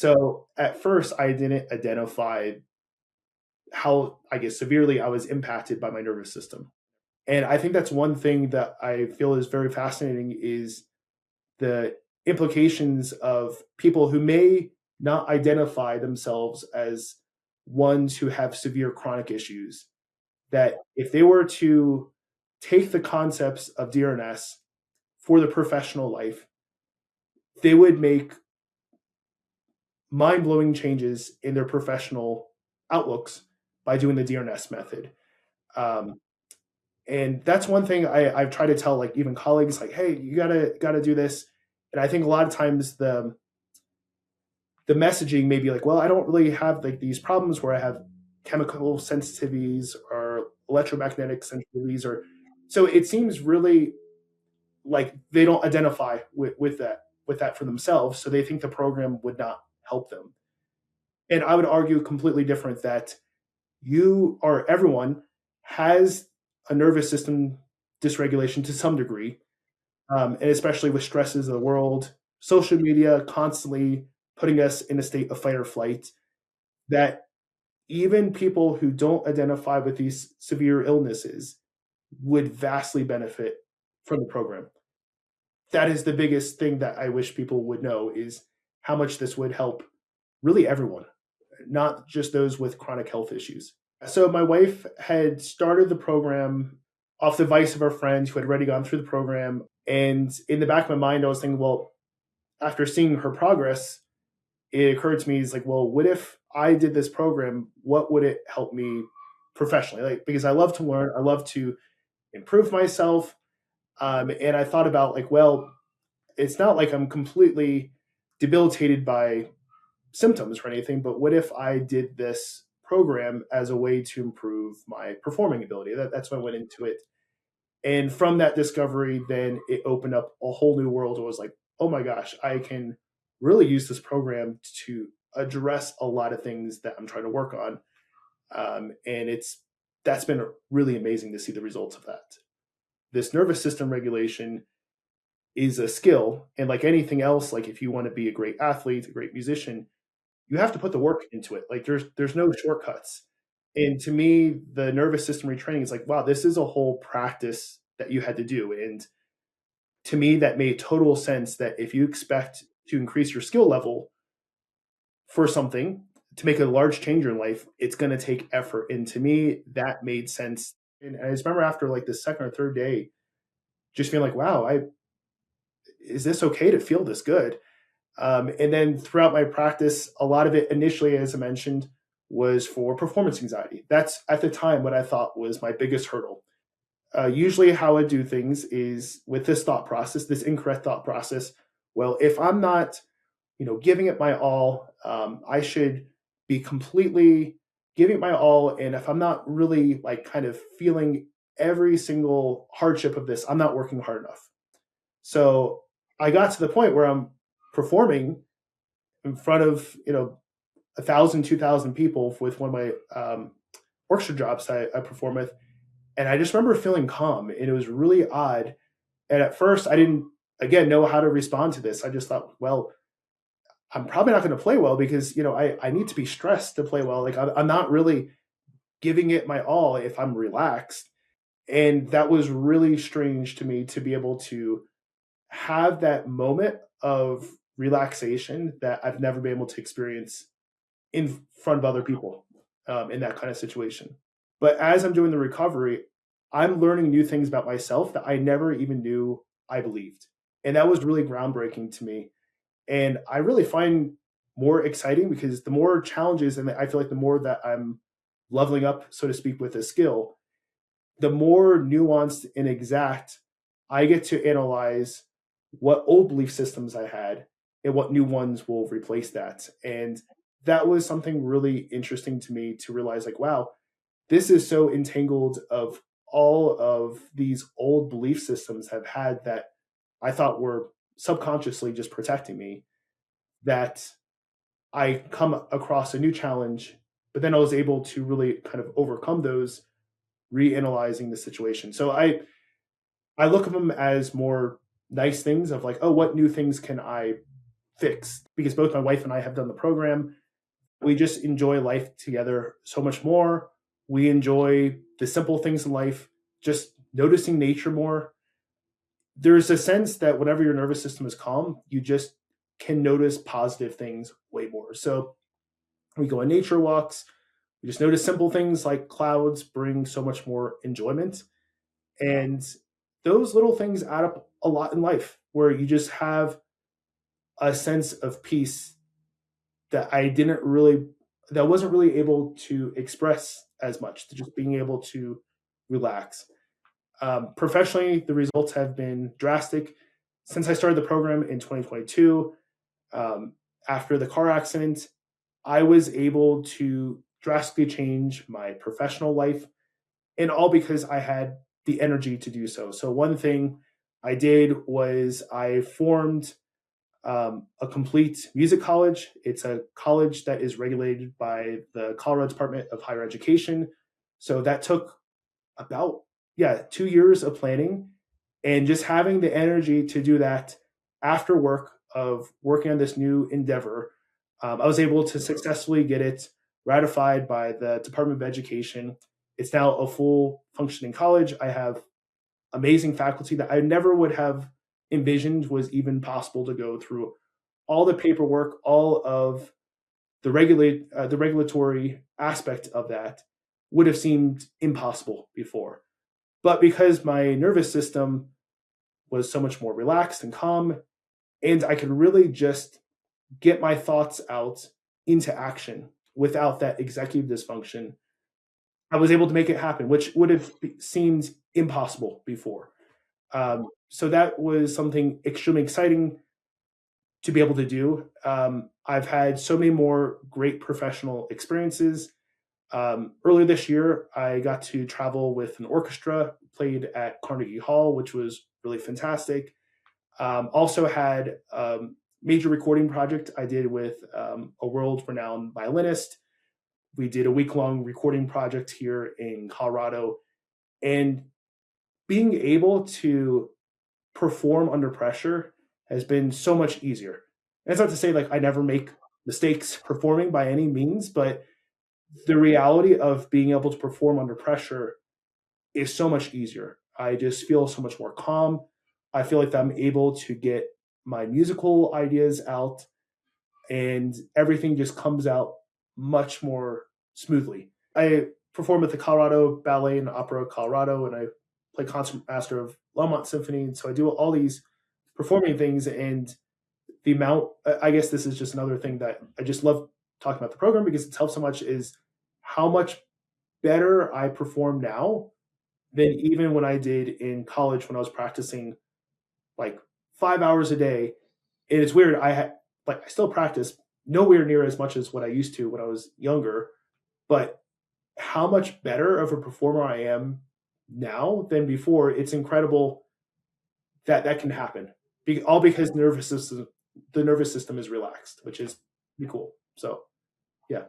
So at first, I didn't identify how, I guess, severely I was impacted by my nervous system. And I think that's one thing that I feel is very fascinating is the implications of people who may not identify themselves as ones who have severe chronic issues, that if they were to take the concepts of DRNS for the professional life, they would make mind blowing changes in their professional outlooks by doing the DRNS method. Um, and that's one thing I've tried to tell like even colleagues like, hey, you gotta do this. And I think a lot of times the messaging may be like, well, I don't really have like these problems where I have chemical sensitivities or electromagnetic sensitivities, or so it seems really like they don't identify with that for themselves. So they think the program would not help them. And I would argue completely different that you or everyone has a nervous system dysregulation to some degree, and especially with stresses of the world, social media constantly putting us in a state of fight or flight, that even people who don't identify with these severe illnesses would vastly benefit from the program. That is the biggest thing that I wish people would know is how much this would help really everyone, not just those with chronic health issues. So my wife had started the program off the advice of her friend who had already gone through the program. And in the back of my mind, I was thinking, well, after seeing her progress, it occurred to me, is like, well, what if I did this program? What would it help me professionally? Like, because I love to learn, I love to improve myself. And I thought about like, well, it's not like I'm completely debilitated by symptoms or anything, but what if I did this program as a way to improve my performing ability? That's when I went into it. And from that discovery, then it opened up a whole new world. It was like, oh my gosh, I can really use this program to address a lot of things that I'm trying to work on. And that's been really amazing to see the results of that. This nervous system regulation is a skill. And like anything else, like if you want to be a great athlete, a great musician, you have to put the work into it. Like there's no shortcuts. And to me, the nervous system retraining is like, wow, this is a whole practice that you had to do. And to me, that made total sense that if you expect to increase your skill level for something to make a large change in life, it's going to take effort. And to me, that made sense. And I just remember after like the second or third day, just feeling like, wow, I is this okay to feel this good? And then throughout my practice, a lot of it initially, as I mentioned, was for performance anxiety. That's at the time what I thought was my biggest hurdle. Usually, how I do things is with this thought process, this incorrect thought process. Well, if I'm not, giving it my all, I should be completely giving it my all. And if I'm not really like kind of feeling every single hardship of this, I'm not working hard enough. So I got to the point where I'm performing in front of 1,000, 2,000 people with one of my orchestra jobs I perform with, and I just remember feeling calm, and it was really odd. And at first, I didn't again know how to respond to this. I just thought, well, I'm probably not going to play well because I need to be stressed to play well. Like I'm not really giving it my all if I'm relaxed, and that was really strange to me to be able to have that moment of relaxation that I've never been able to experience in front of other people in that kind of situation. But as I'm doing the recovery, I'm learning new things about myself that I never even knew I believed. And that was really groundbreaking to me. And I really find more exciting because the more challenges, and I feel like the more that I'm leveling up, so to speak, with a skill, the more nuanced and exact I get to analyze what old belief systems I had and what new ones will replace that. And that was something really interesting to me to realize like, wow, this is so entangled of all of these old belief systems I've had that I thought were subconsciously just protecting me, that I come across a new challenge, but then I was able to really kind of overcome those, reanalyzing the situation. So I look at them as more nice things of like, oh, what new things can I fixed because both my wife and I have done the program. We just enjoy life together so much more. We enjoy the simple things in life, just noticing nature more. There's a sense that whenever your nervous system is calm, you just can notice positive things way more. So we go on nature walks. We just notice simple things like clouds bring so much more enjoyment. And those little things add up a lot in life where you just have a sense of peace that that wasn't really able to express as much, to just being able to relax. Professionally, the results have been drastic. Since I started the program in 2022, um, after the car accident, I was able to drastically change my professional life, and all because I had the energy to do so. So, one thing I did was I formed a complete music college. It's a college that is regulated by the Colorado Department of Higher Education. So, that took about, yeah, 2 years of planning and just having the energy to do that after work of working on this new endeavor. I was able to successfully get it ratified by the Department of Education. It's now a full functioning college. I have amazing faculty that I never would have envisioned was even possible to go through all the paperwork, all of the regulatory aspect of that would have seemed impossible before. But because my nervous system was so much more relaxed and calm, and I could really just get my thoughts out into action without that executive dysfunction, I was able to make it happen, which would have seemed impossible before. So that was something extremely exciting to be able to do. I've had so many more great professional experiences. Earlier this year, I got to travel with an orchestra, played at Carnegie Hall, which was really fantastic. Also had major recording project I did with a world-renowned violinist. We did a week-long recording project here in Colorado, and being able to perform under pressure has been so much easier. And it's not to say like I never make mistakes performing by any means, but the reality of being able to perform under pressure is so much easier. I just feel so much more calm. I feel like I'm able to get my musical ideas out and everything just comes out much more smoothly. I perform at the Colorado Ballet and Opera Colorado, and I play concertmaster of Longmont Symphony. And so I do all these performing things, and the amount, I guess this is just another thing that I just love talking about the program because it's helped so much, is how much better I perform now than even when I did in college when I was practicing like 5 hours a day. And it's weird. I still practice nowhere near as much as what I used to when I was younger, but how much better of a performer I am now than before. It's incredible that that can happen. All because the nervous system is relaxed, which is pretty cool. So, yeah.